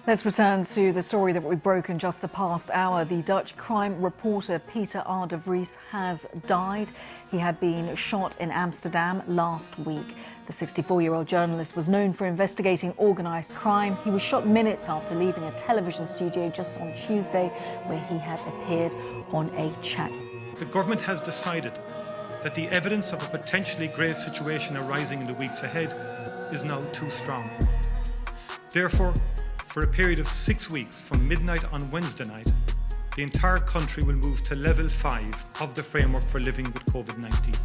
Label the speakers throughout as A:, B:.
A: Let's return to the story that we broke in just the past hour. The Dutch crime reporter Peter R. de Vries has died. He had been shot in Amsterdam last week. The 64-year-old journalist was known for investigating organised crime. He was shot minutes after leaving a television studio just on Tuesday, where he had appeared on a channel.
B: The government has decided that the evidence of a potentially grave situation arising in the weeks ahead is now too strong. Therefore, for a period of 6 weeks from midnight on Wednesday night, the entire country will move to level 5 of the framework for living with COVID-19.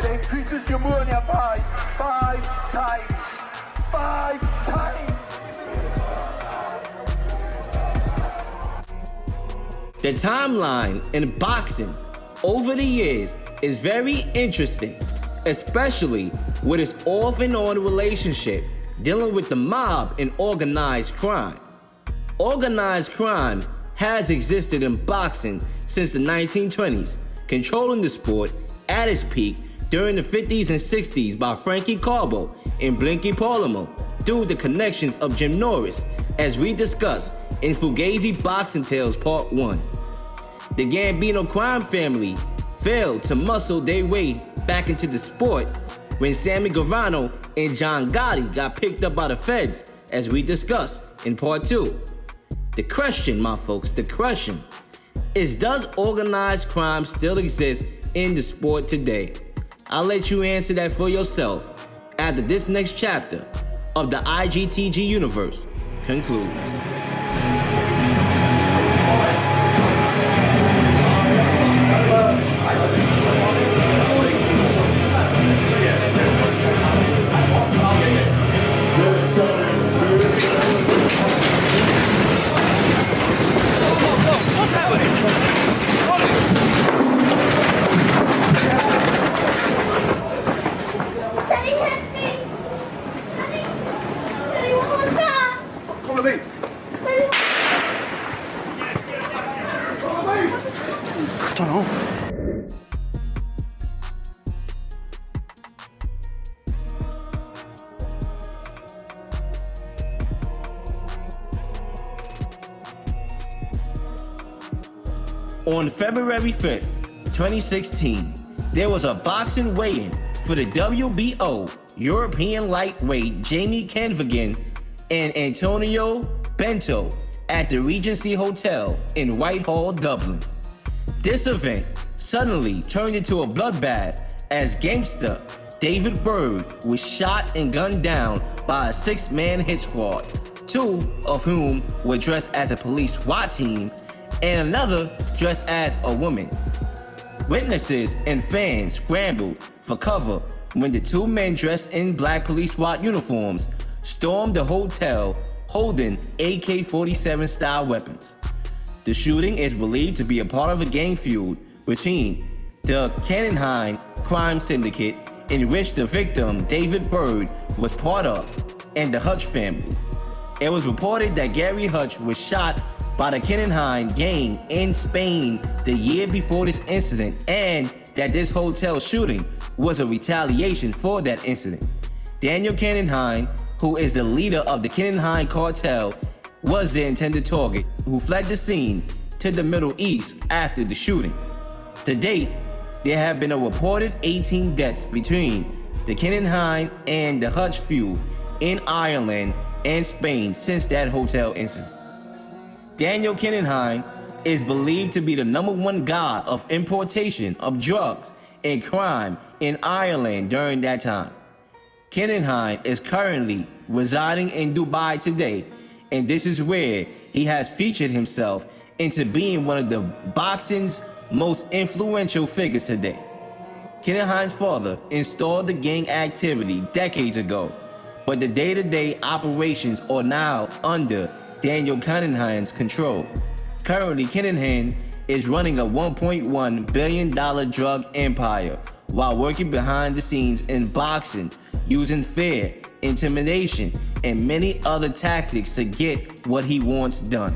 C: Increases your money by 5 times. 5 times.
D: The timeline in boxing over the years is very interesting, especially with its off and on relationship dealing with the mob and organized crime. Organized crime has existed in boxing since the 1920s, controlling the sport at its peak during the 50s and 60s by Frankie Carbo and Blinky Palamo through the connections of Jim Norris, as we discussed in Fugazi Boxing Tales Part 1. The Gambino crime family failed to muscle their way back into the sport when Sammy Guevara and John Gotti got picked up by the feds, as we discussed in Part 2. The question, my folks, the question is, does organized crime still exist in the sport today? I'll let you answer that for yourself after this next chapter of the IGTG universe concludes. On February 5th, 2016, there was a boxing weigh-in for the WBO European lightweight Jamie Canvigan and Antonio Bento at the Regency Hotel in Whitehall, Dublin. This event suddenly turned into a bloodbath as gangster David Bird was shot and gunned down by a 6-man hit squad, 2 of whom were dressed as a police SWAT team and another dressed as a woman. Witnesses and fans scrambled for cover when the 2 men dressed in black police SWAT uniforms stormed the hotel holding AK-47 style weapons. The shooting is believed to be a part of a gang feud between the Cannonhine crime syndicate, in which the victim, David Bird, was part of, and the Hutch family. It was reported that Gary Hutch was shot by the Cannonhine gang in Spain the year before this incident, and that this hotel shooting was a retaliation for that incident. Daniel Cannonhine, who is the leader of the Cannonhine cartel, was the intended target, who fled the scene to the Middle East after the shooting. To date, there have been a reported 18 deaths between the Cannonhine and the Hutch feud in Ireland and Spain since that hotel incident. Daniel Cannonhine is believed to be the #1 guy of importation of drugs and crime in Ireland during that time. Cannonhine is currently residing in Dubai today, and this is where he has featured himself into being one of the boxing's most influential figures today. Cannonhine's father installed the gang activity decades ago, but the day-to-day operations are now under Daniel Cannonhine's control. Currently, Kinahan is running a $1.1 billion drug empire while working behind the scenes in boxing, using fear, intimidation, and many other tactics to get what he wants done.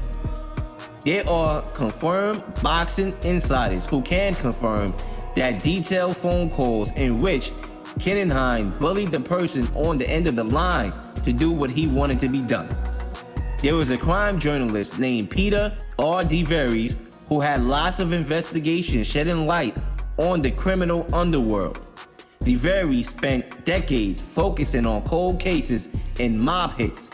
D: There are confirmed boxing insiders who can confirm that detailed phone calls in which Kinahan bullied the person on the end of the line to do what he wanted to be done. There was a crime journalist named Peter R. DeVries who had lots of investigations shedding light on the criminal underworld. DeVries spent decades focusing on cold cases and mob hits.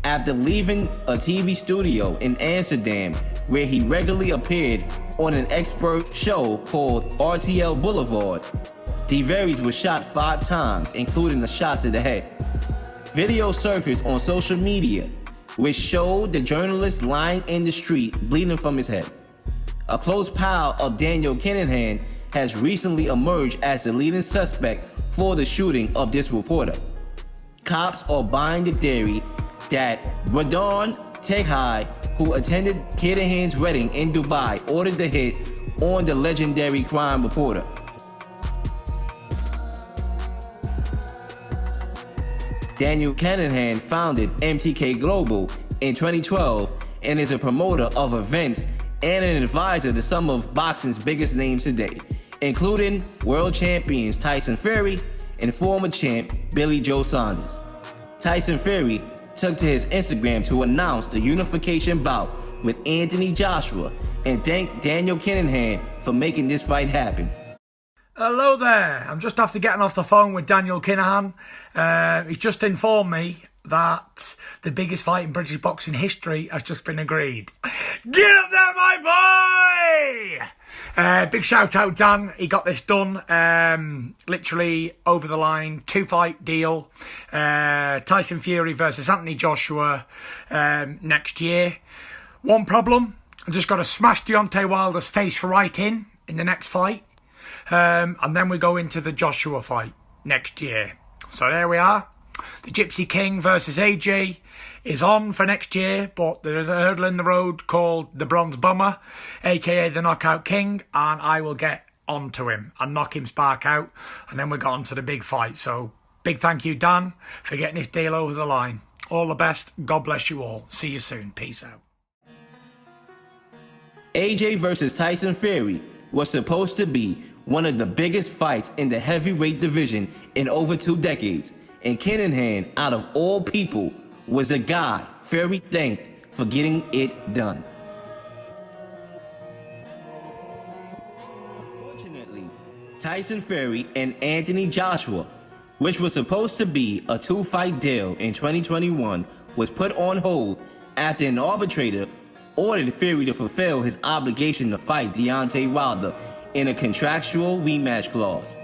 D: After leaving a TV studio in Amsterdam, where he regularly appeared on an expert show called RTL Boulevard, DeVries was shot 5 times, including a shot to the head. Video surfaced on social media, which showed the journalist lying in the street bleeding from his head. A close pal of Daniel Kinahan has recently emerged as the leading suspect for the shooting of this reporter. Cops are buying the theory that Radon Teghai, who attended Kinahan's wedding in Dubai, ordered the hit on the legendary crime reporter. Daniel Kinahan founded MTK Global in 2012 and is a promoter of events and an advisor to some of boxing's biggest names today, including world champions Tyson Fury and former champ Billy Joe Saunders. Tyson Fury took to his Instagram to announce the unification bout with Anthony Joshua and thanked Daniel Kinahan for making this fight happen.
E: Hello there, I'm just after getting off the phone with Daniel Kinahan. He's just informed me that the biggest fight in British boxing history has just been agreed. Get up there, my boy! Big shout out, Dan. He got this done, literally over the line. 2-fight deal. Tyson Fury versus Anthony Joshua next year. One problem, I've just got to smash Deontay Wilder's face right in the next fight. And then we go into the Joshua fight next year. So there we are. The Gypsy King versus AJ is on for next year, but there's a hurdle in the road called the Bronze Bomber, aka the Knockout King, and I will get onto him and knock him spark out, and then we go on to the big fight. So big thank you, Dan, for getting this deal over the line. All the best. God bless you all. See you soon. Peace out.
D: AJ versus Tyson Fury was supposed to be one of the biggest fights in the heavyweight division in over 2 decades, and Kinahan, out of all people, was the guy Fury thanked for getting it done. Unfortunately, Tyson Fury and Anthony Joshua, which was supposed to be a 2-fight deal in 2021, was put on hold after an arbitrator ordered Fury to fulfill his obligation to fight Deontay Wilder in a contractual rematch clause.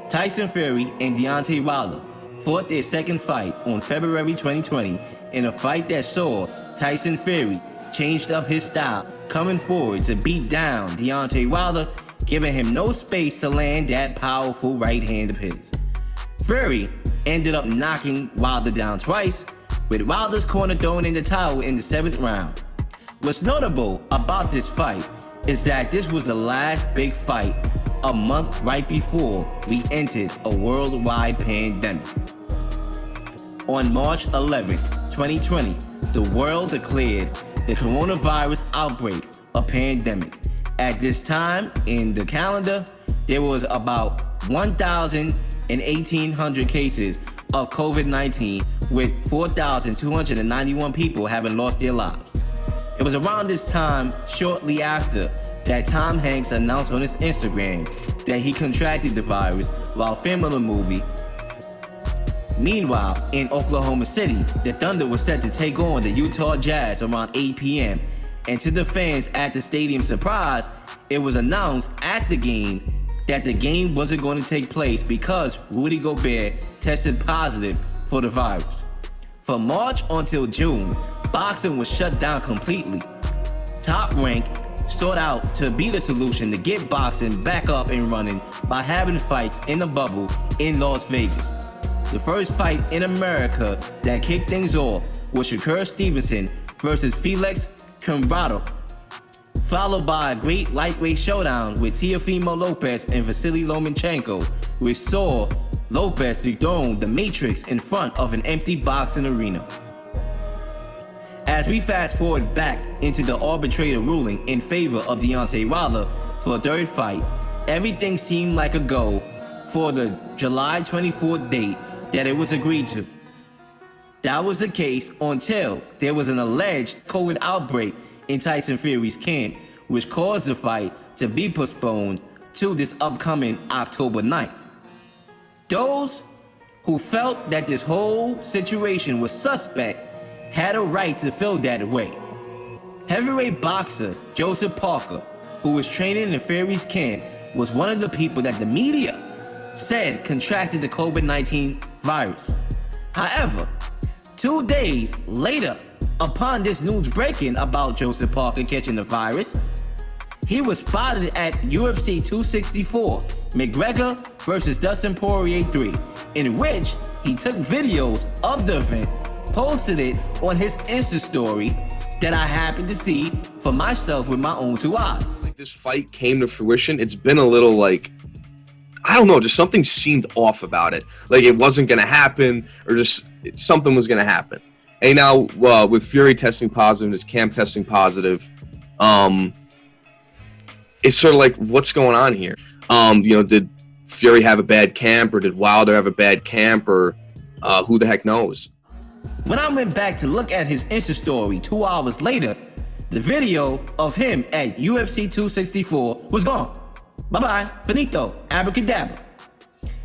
D: Tyson Fury and Deontay Wilder fought their second fight on February 2020 in a fight that saw Tyson Fury changed up his style, coming forward to beat down Deontay Wilder, giving him no space to land that powerful right hand of his. Fury ended up knocking Wilder down twice, with Wilder's corner throwing in the towel in the 7th round. What's notable about this fight is that this was the last big fight a month right before we entered a worldwide pandemic. On March 11, 2020, the world declared the coronavirus outbreak a pandemic. At this time in the calendar, there was about 1,100 cases of COVID-19, with 4,291 people having lost their lives. It was around this time, shortly after, that Tom Hanks announced on his Instagram that he contracted the virus while filming a movie. Meanwhile, in Oklahoma City, the Thunder was set to take on the Utah Jazz around 8 p.m. And to the fans at the stadium's surprise, it was announced at the game that the game wasn't going to take place because Rudy Gobert tested positive for the virus. From March until June, boxing was shut down completely. Top Rank sought out to be the solution to get boxing back up and running by having fights in a bubble in Las Vegas. The first fight in America that kicked things off was Shakur Stevenson versus Felix Cambado. followed by a great lightweight showdown with Teofimo Lopez and Vasily Lomachenko, which saw Lopez dethrone the Matrix in front of an empty boxing arena. As we fast forward back into the arbitrator ruling in favor of Deontay Wilder for a third fight, everything seemed like a go for the July 24th date that it was agreed to. That was the case until there was an alleged COVID outbreak in Tyson Fury's camp, which caused the fight to be postponed to this upcoming October 9th. Those who felt that this whole situation was suspect had a right to feel that way. Heavyweight boxer Joseph Parker, who was training in Fury's camp, was one of the people that the media said contracted the COVID-19 virus. However, 2 days later, upon this news breaking about Joseph Parker catching the virus, he was spotted at UFC 264, McGregor vs. Dustin Poirier 3, in which he took videos of the event, posted it on his Insta story that I happened to see for myself with my own 2 eyes.
F: Like this fight came to fruition, it's been a little like, I don't know, just something seemed off about it. Like it wasn't going to happen, or just something was going to happen. And now with Fury testing positive and his camp testing positive, it's sort of like, what's going on here? Did Fury have a bad camp, or did Wilder have a bad camp, or who the heck knows?
D: When I went back to look at his Insta story 2 hours later, the video of him at UFC 264 was gone. Bye-bye, finito, abracadabra.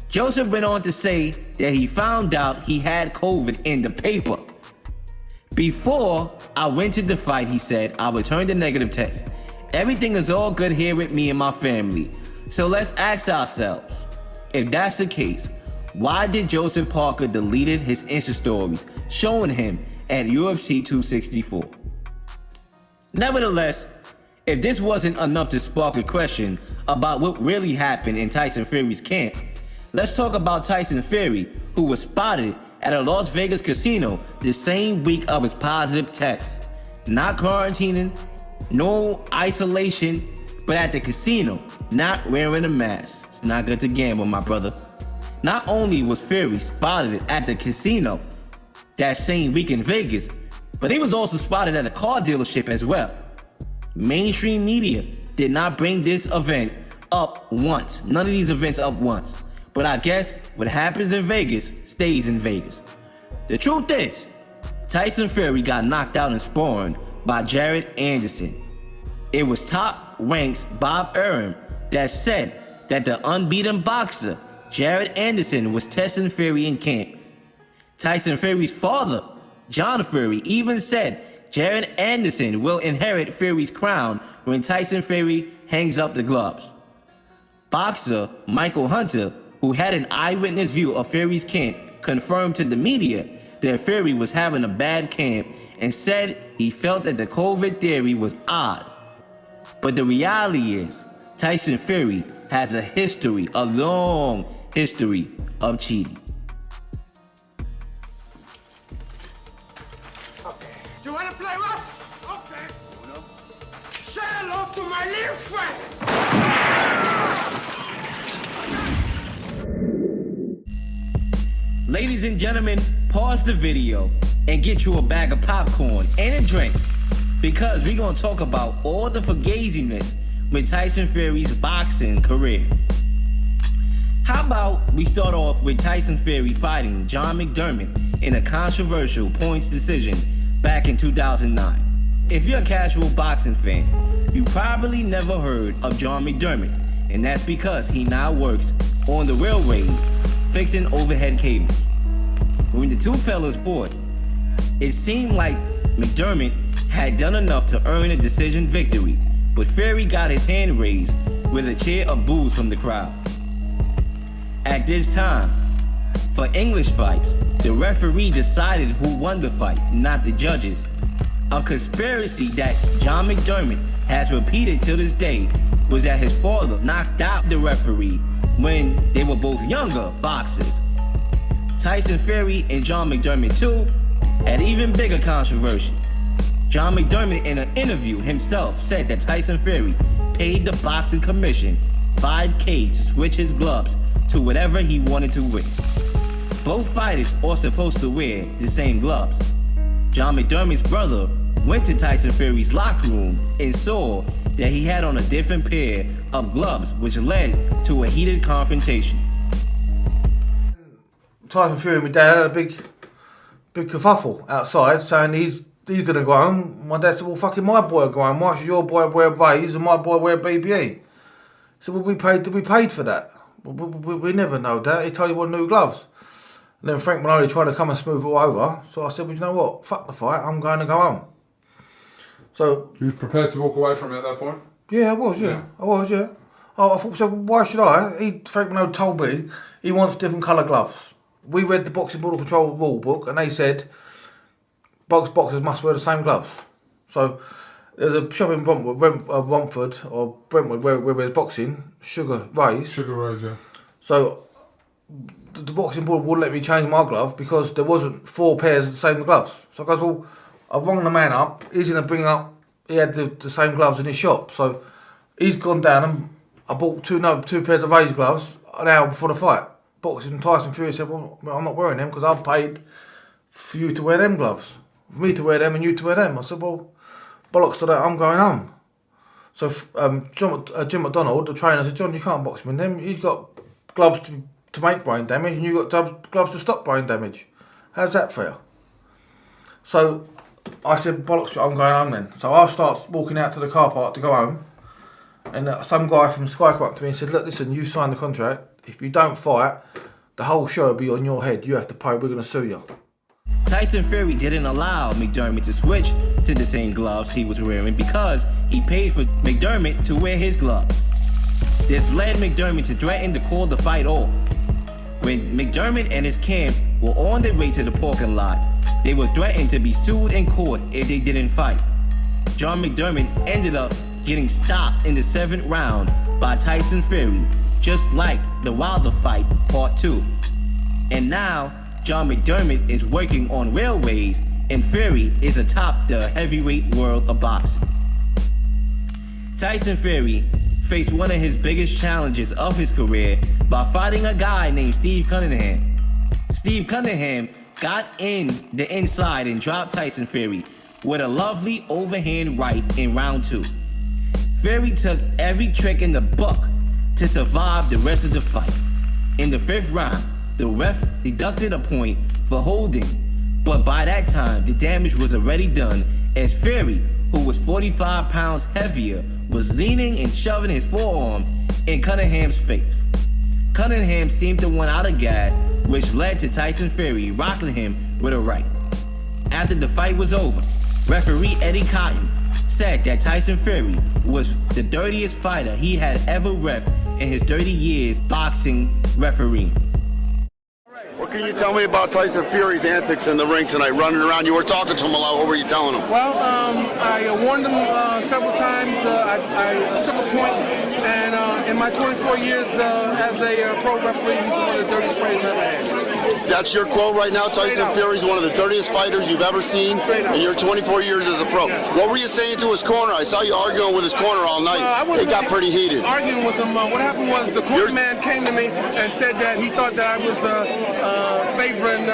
D: Joseph went on to say that he found out he had COVID in the paper. Before I went to the fight, he said, I returned a negative test. Everything is all good here with me and my family. So let's ask ourselves, if that's the case, why did Joseph Parker deleted his Insta stories showing him at UFC 264? Nevertheless, if this wasn't enough to spark a question about what really happened in Tyson Fury's camp, let's talk about Tyson Fury, who was spotted at a Las Vegas casino the same week of his positive test. Not quarantining, no isolation, but at the casino, not wearing a mask. It's not good to gamble, my brother. Not only was Fury spotted at the casino that same week in Vegas, but he was also spotted at a car dealership as well. Mainstream media did not bring this event up once. None of these events up once. But I guess what happens in Vegas stays in Vegas. The truth is, Tyson Fury got knocked out in sparring by Jared Anderson. It was Top Rank's Bob Arum that said that the unbeaten boxer Jared Anderson was testing Fury in camp. Tyson Fury's father, John Fury, even said Jared Anderson will inherit Fury's crown when Tyson Fury hangs up the gloves. Boxer Michael Hunter, who had an eyewitness view of Fury's camp, confirmed to the media that Fury was having a bad camp and said he felt that the COVID theory was odd. But the reality is, Tyson Fury has a history, a long history of cheating.
C: Okay. Do you want to play rough? Okay. Say hello to my little friend.
D: Ladies and gentlemen, pause the video and get you a bag of popcorn and a drink, because we're going to talk about all the fugaziness with Tyson Fury's boxing career. How about we start off with Tyson Fury fighting John McDermott in a controversial points decision back in 2009. If you're a casual boxing fan, you probably never heard of John McDermott, and that's because he now works on the railways fixing overhead cables. When the two fellas fought, it seemed like McDermott had done enough to earn a decision victory, but Fury got his hand raised with a cheer of boos from the crowd. At this time, for English fights, the referee decided who won the fight, not the judges. A conspiracy that John McDermott has repeated to this day was that his father knocked out the referee when they were both younger boxers. Tyson Fury and John McDermott too had even bigger controversy. John McDermott, in an interview himself, said that Tyson Fury paid the boxing commission $5,000 to switch his gloves to whatever he wanted to wear. Both fighters are supposed to wear the same gloves. John McDermott's brother went to Tyson Fury's locker room and saw that he had on a different pair of gloves, which led to a heated confrontation.
G: Tyson Fury and my dad had a big kerfuffle outside, saying he's going to go home. My dad said, well, fucking my boy will go home. Why should your boy wear Rays and my boy wear BBE? He said, well, we paid for that. We never know that. He told you what new gloves. And then Frank Maloney tried to come and smooth it all over. So I said, well, you know what? Fuck the fight. I'm going to go home. So
H: you were prepared to walk away from it at that point?
G: Yeah, I was, yeah. I thought, so why should I? Frank Maloney told me he wants different colour gloves. We read the Boxing Border Control rule book and they said boxers must wear the same gloves. So there's a shop in Romford or Brentwood where there's boxing, Sugar Rays.
H: Sugar Rays, yeah. So
G: the Boxing Board wouldn't let me change my glove because there wasn't 4 pairs of the same gloves. So I goes, well, I've rung the man up. He's going to bring up, he had the same gloves in his shop. So he's gone down and I bought two pairs of Rays gloves an hour before the fight. Boxing Tyson Fury said, well, I'm not wearing them because I've paid for you to wear them gloves. For me to wear them and you to wear them. I said, well, bollocks to that, I'm going home. So Jim McDonald, the trainer, said, John, you can't box him in them. He's got gloves to make brain damage and you've got gloves to stop brain damage. How's that fair? So I said, bollocks, I'm going home then. So I start walking out to the car park to go home. And some guy from Sky came up to me and said, look, listen, you signed the contract. If you don't fight, the whole show will be on your head. You have to pay. We're going to sue you.
D: Tyson Fury didn't allow McDermott to switch to the same gloves he was wearing because he paid for McDermott to wear his gloves. This led McDermott to threaten to call the fight off. When McDermott and his camp were on their way to the parking lot, they were threatened to be sued in court if they didn't fight. John McDermott ended up getting stopped in the 7th round by Tyson Fury, just like the Wilder fight part 2. And now, John McDermott is working on railways and Fury is atop the heavyweight world of boxing. Tyson Fury faced one of his biggest challenges of his career by fighting a guy named Steve Cunningham. Steve Cunningham got in the inside and dropped Tyson Fury with a lovely overhand right in round 2. Fury took every trick in the book to survive the rest of the fight. In the 5th round, the ref deducted a point for holding, but by that time, the damage was already done as Fury, who was 45 pounds heavier, was leaning and shoving his forearm in Cunningham's face. Cunningham seemed to run out of gas, which led to Tyson Fury rocking him with a right. After the fight was over, referee Eddie Cotton said that Tyson Fury was the dirtiest fighter he had ever ref in his 30 years boxing refereeing.
I: What can you tell me about Tyson Fury's antics in the ring tonight, running around? You were talking to him a lot. What were you telling him?
J: Well, I warned him several times. I took a point, and in my 24 years as a pro referee, he's one of the dirtiest fighters I've ever had.
I: That's your quote right now? Tyson Fury's one of the dirtiest fighters you've ever seen in your 24 years as a pro. What were you saying to his corner? I saw you arguing with his corner all night. It got pretty heated.
J: Arguing with him. What happened was the corner man came to me and said that he thought that I was favoring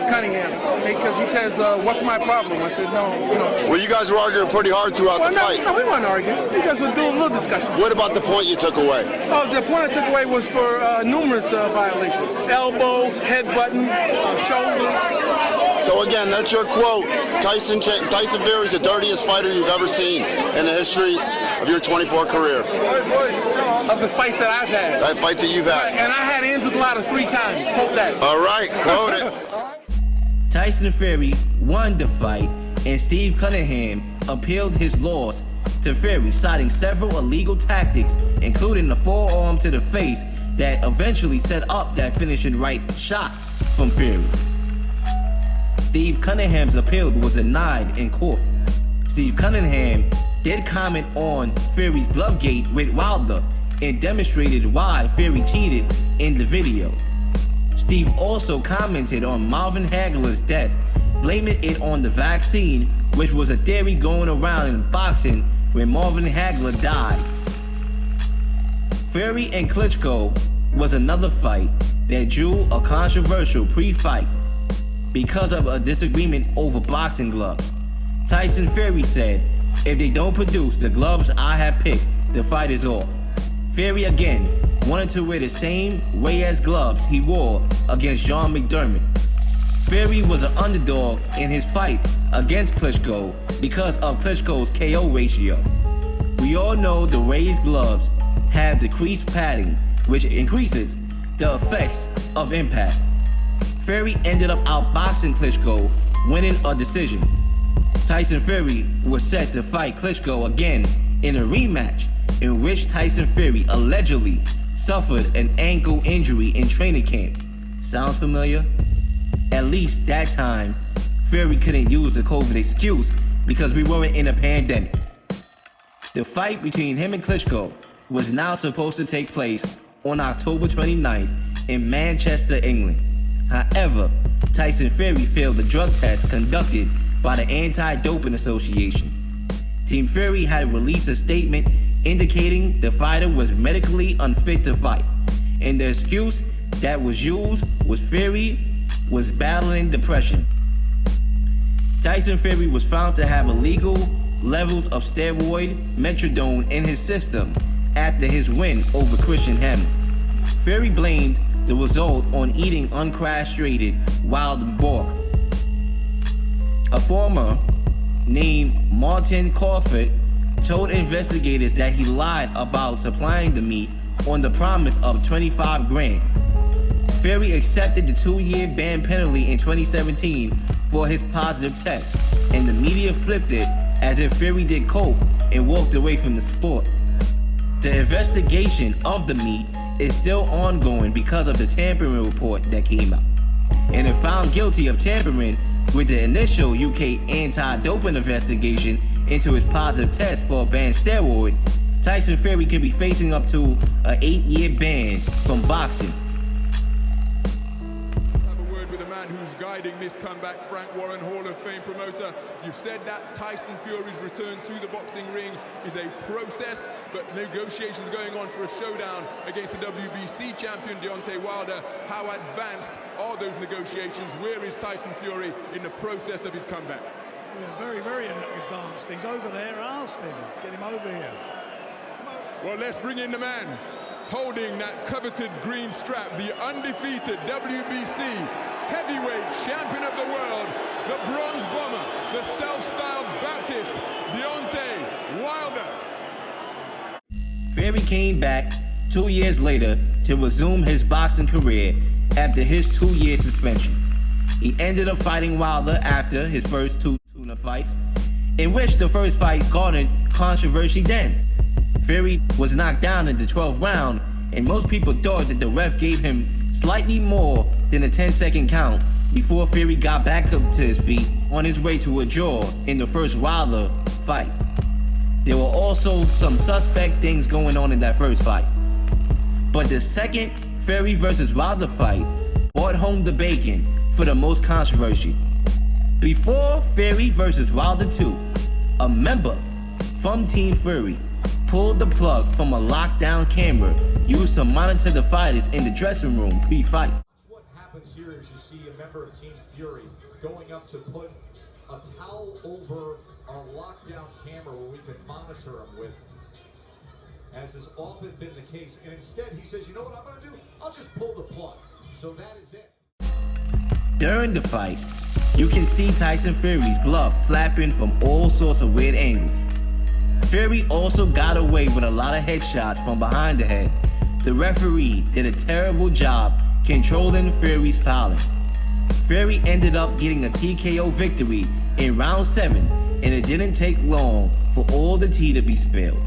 J: Cunningham because he says, "What's my problem?" I said, "No, you know."
I: Well, you guys were arguing pretty hard throughout the fight.
J: No, we weren't arguing. We just were doing a little discussion.
I: What about the point you took away?
J: Oh, the point I took away was for numerous violations: elbow, headbutting, shoulder.
I: So again, that's your quote. Tyson Fury is the dirtiest fighter you've ever seen in the history of your 24 career.
J: Of the fights that I've had.
I: That fight that you've had.
J: And I had Angel Glada 3 times. Quote that.
I: All right, quote it.
D: Tyson Fury won the fight, and Steve Cunningham appealed his loss to Fury, citing several illegal tactics, including the forearm to the face that eventually set up that finishing right shot from Fury. Steve Cunningham's appeal was denied in court. Steve Cunningham did comment on Fury's glovegate with Wilder and demonstrated why Fury cheated in the video. Steve also commented on Marvin Hagler's death blaming it on the vaccine, which was a theory going around in boxing when Marvin Hagler died. Fury and Klitschko was another fight that drew a controversial pre-fight because of a disagreement over boxing gloves. Tyson Fury said, "If they don't produce the gloves I have picked, the fight is off." Fury again wanted to wear the same Reyes gloves he wore against John McDermott. Fury was an underdog in his fight against Klitschko because of Klitschko's KO ratio. We all know the Reyes gloves have decreased padding, which increases the effects of impact. Fury ended up outboxing Klitschko, winning a decision. Tyson Fury was set to fight Klitschko again in a rematch in which Tyson Fury allegedly suffered an ankle injury in training camp. Sounds familiar? At least that time, Fury couldn't use a COVID excuse because we weren't in a pandemic. The fight between him and Klitschko was now supposed to take place on October 29th in Manchester, England. However, Tyson Fury failed the drug test conducted by the Anti-Doping Association. Team Fury had released a statement indicating the fighter was medically unfit to fight, and the excuse that was used was Fury was battling depression. Tyson Fury was found to have illegal levels of steroid metrodone in his system after his win over Christian Hammond. Fury blamed the result on eating uncastrated wild boar. A farmer named Martin Crawford told investigators that he lied about supplying the meat on the promise of 25 grand. Fury accepted the 2-year ban penalty in 2017 for his positive test, and the media flipped it as if Fury did coke and walked away from the sport. The investigation of the meat is still ongoing because of the tampering report that came out. And if found guilty of tampering with the initial UK anti-doping investigation into his positive test for a banned steroid, Tyson Fury could be facing up to an 8-year ban from boxing.
K: Who's guiding this comeback, Frank Warren, Hall of Fame promoter. You've said that Tyson Fury's return to the boxing ring is a process, but negotiations going on for a showdown against the WBC champion Deontay Wilder. How advanced are those negotiations? Where is Tyson Fury in the process of his comeback?
L: Yeah, very, very advanced. He's over there. Ask him. Get him over here.
K: Well, let's bring in the man holding that coveted green strap, the undefeated WBC heavyweight champion of the world, the bronze bomber, the self-styled Baptist, Deontay Wilder.
D: Fury came back 2 years later to resume his boxing career after his 2-year suspension. He ended up fighting Wilder after his first 2 tuna fights, in which the first fight garnered controversy then. Fury was knocked down in the 12th round, and most people thought that the ref gave him slightly more than a 10-second count before Fury got back up to his feet on his way to a draw in the first Wilder fight. There were also some suspect things going on in that first fight. But the second Fury versus Wilder fight brought home the bacon for the most controversy. Before Fury versus Wilder 2, a member from Team Fury pulled the plug from a lockdown camera used to monitor the fighters in the dressing room pre-fight.
M: What happens here is you see a member of Team Fury going up to put a towel over our lockdown camera where we can monitor him with, as has often been the case. And instead he says, you know what I'm going to do? I'll just pull the plug. So that is it.
D: During the fight, you can see Tyson Fury's glove flapping from all sorts of weird angles. Fury also got away with a lot of headshots from behind the head. The referee did a terrible job controlling Fury's fouling. Fury ended up getting a TKO victory in round 7, and it didn't take long for all the tea to be spilled.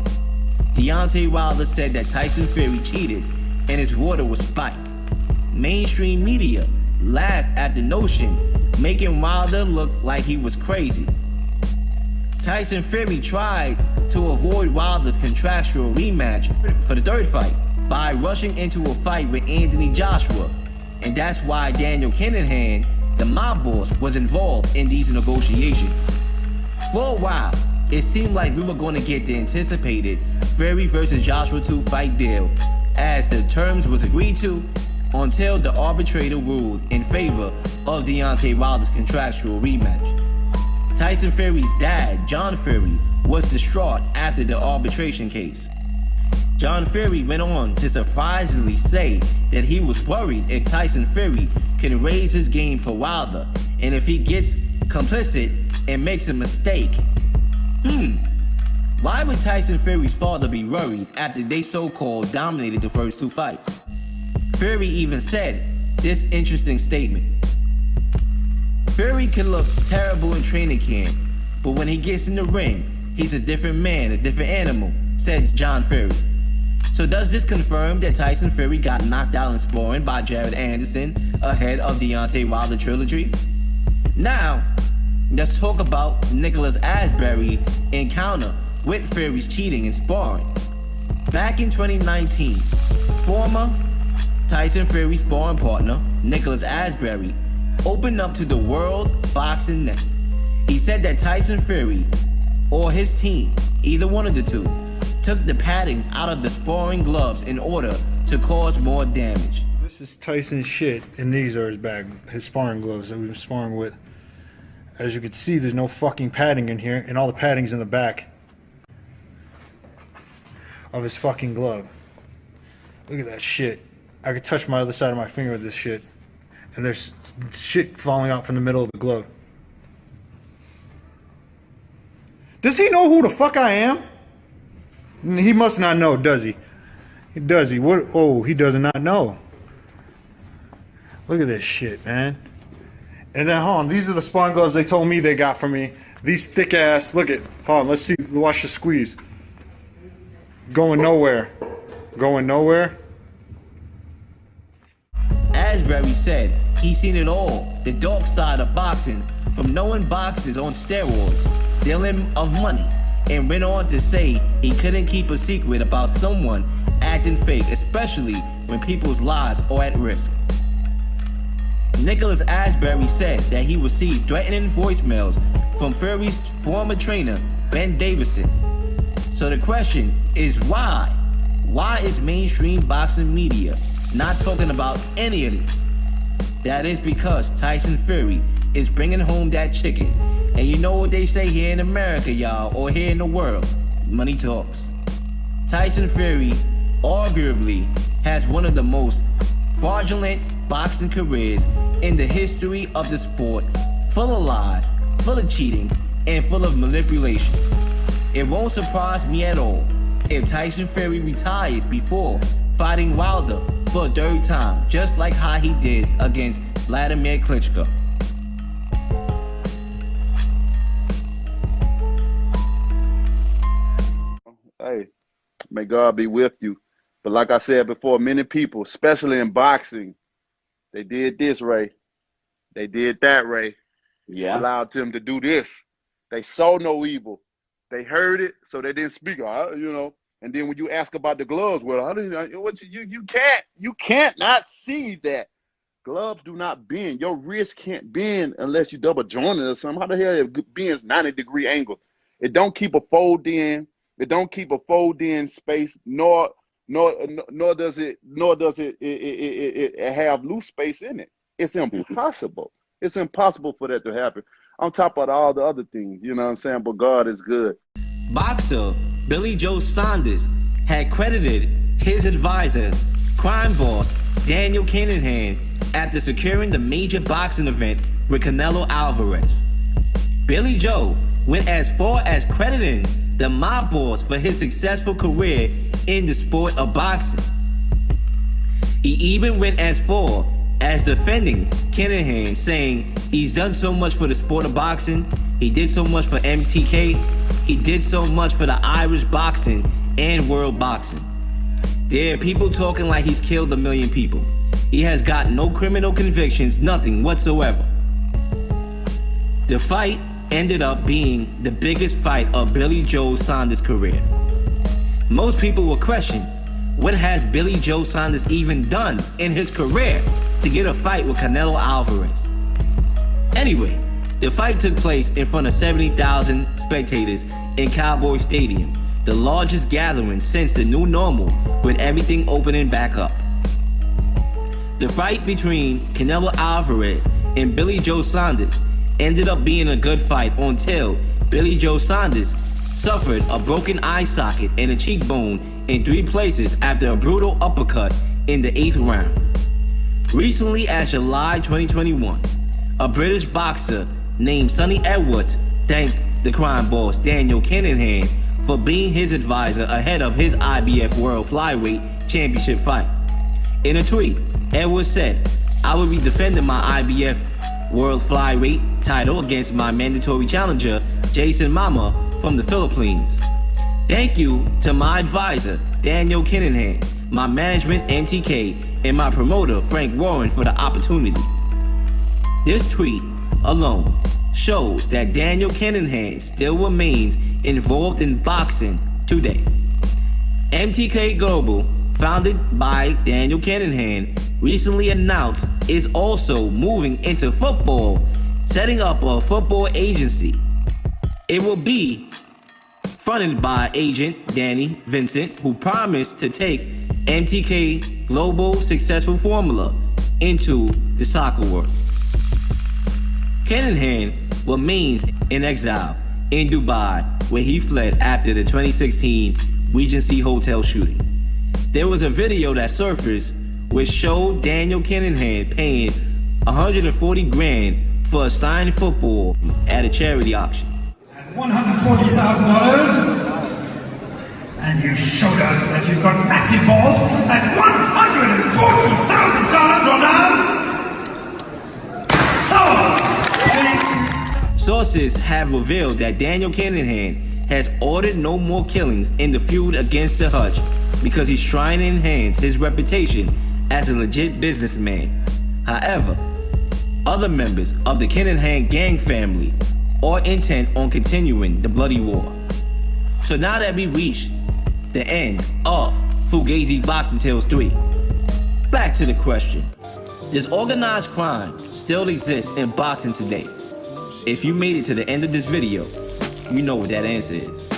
D: Deontay Wilder said that Tyson Fury cheated and his water was spiked. Mainstream media laughed at the notion, making Wilder look like he was crazy. Tyson Fury tried to avoid Wilder's contractual rematch for the 3rd fight by rushing into a fight with Anthony Joshua, and that's why Daniel Kinahan the mob boss, was involved in these negotiations. For a while, it seemed like we were going to get the anticipated Fury versus Joshua 2 fight deal, as the terms was agreed to, until the arbitrator ruled in favor of Deontay Wilder's contractual rematch. Tyson Fury's dad, John Fury, was distraught after the arbitration case. John Fury went on to surprisingly say that he was worried if Tyson Fury can raise his game for Wilder, and if he gets complicit and makes a mistake. Why would Tyson Fury's father be worried after they so-called dominated the first 2 fights? Fury even said this interesting statement. Fury can look terrible in training camp, but when he gets in the ring, he's a different man, a different animal, said John Fury. So does this confirm that Tyson Fury got knocked out in sparring by Jared Anderson ahead of Deontay Wilder trilogy? Now, let's talk about Nicholas Asbury's encounter with Fury's cheating in sparring. Back in 2019, former Tyson Fury sparring partner Nicholas Asbury opened up to the World Boxing Net. He said that Tyson Fury or his team, either one of the two, took the padding out of the sparring gloves in order to cause more damage.
N: This is Tyson's shit, and these are his bag, his sparring gloves that we've been sparring with. As you can see, there's no fucking padding in here, and all the padding's in the back of his fucking glove. Look at that shit. I could touch my other side of my finger with this shit, and there's shit falling out from the middle of the glove. Does he know who the fuck I am? He must not know, does he? Does he? What? Oh, he does not know. Look at this shit, man. And then, hold on, these are the sparring gloves they told me they got from me. These thick ass, look at, hold on, let's see, watch the squeeze. Going nowhere. Going nowhere.
D: Asbury said he's seen it all, the dark side of boxing, from knowing boxers on steroids, stealing of money, and went on to say he couldn't keep a secret about someone acting fake, especially when people's lives are at risk. Nicholas Asbury said that he received threatening voicemails from Fury's former trainer, Ben Davison. So the question is why? Why is mainstream boxing media not talking about any of this? That is because Tyson Fury is bringing home that chicken. And you know what they say here in America, y'all, or here in the world, money talks. Tyson Fury arguably has one of the most fraudulent boxing careers in the history of the sport, full of lies, full of cheating, and full of manipulation. It won't surprise me at all if Tyson Fury retires before fighting Wilder for a third time, just like how he did against Vladimir Klitschko.
I: Hey, may God be with you. But like I said before, many people, especially in boxing, they did this, Ray. They did that, Ray.
O: Yeah.
I: Allowed them to do this. They saw no evil. They heard it, so they didn't speak. You know. And then when you ask about the gloves, well, how do you can't not see that gloves do not bend. Your wrist can't bend unless you double joint it or something. How the hell it bends 90-degree angle? It don't keep a fold in. It don't keep a fold in space, nor does it have loose space in it. It's impossible. It's impossible for that to happen. On top of all the other things, you know what I'm saying? But God is good.
D: Boxer Billy Joe Saunders had credited his advisor, crime boss Daniel Kinahan, after securing the major boxing event with Canelo Alvarez. Billy Joe went as far as crediting the mob boss for his successful career in the sport of boxing. He even went as far as defending Kinahan, saying he's done so much for the sport of boxing, he did so much for MTK, he did so much for the Irish boxing and world boxing. There are people talking like he's killed 1 million people. He has got no criminal convictions, nothing whatsoever. The fight ended up being the biggest fight of Billy Joe Saunders' career. Most people will question, what has Billy Joe Saunders even done in his career to get a fight with Canelo Alvarez? Anyway, the fight took place in front of 70,000 spectators in Cowboy Stadium, the largest gathering since the new normal, with everything opening back up. The fight between Canelo Alvarez and Billy Joe Saunders ended up being a good fight until Billy Joe Saunders suffered a broken eye socket and a cheekbone in 3 places after a brutal uppercut in the 8th round. Recently, as July 2021, a British boxer named Sonny Edwards thanked the crime boss Daniel Kinahan for being his advisor ahead of his IBF World Flyweight Championship fight. In a tweet, Edwards said, "I will be defending my IBF World Flyweight title against my mandatory challenger, Jason Mama from the Philippines. Thank you to my advisor, Daniel Kinahan, my management, MTK, and my promoter, Frank Warren, for the opportunity." This tweet alone shows that Daniel Kinahan still remains involved in boxing today. MTK Global, founded by Daniel Kinahan, recently announced is also moving into football, setting up a football agency. It will be fronted by agent Danny Vincent, who promised to take MTK Global successful formula into the soccer world. Kinahan remains in exile in Dubai, where he fled after the 2016 Regency Hotel shooting. There was a video that surfaced which showed Daniel Kinahan paying 140 grand for a signed football at a charity auction.
O: $140,000, and you showed us that you've got massive balls at $140,000, Ronald!
D: Sources have revealed that Daniel Kinahan has ordered no more killings in the feud against the Hutch because he's trying to enhance his reputation as a legit businessman. However, other members of the Kinahan gang family are intent on continuing the bloody war. So now that we reach the end of Fugazi Boxing Tales 3, back to the question: does organized crime still exist in boxing today? If you made it to the end of this video, you know what that answer is.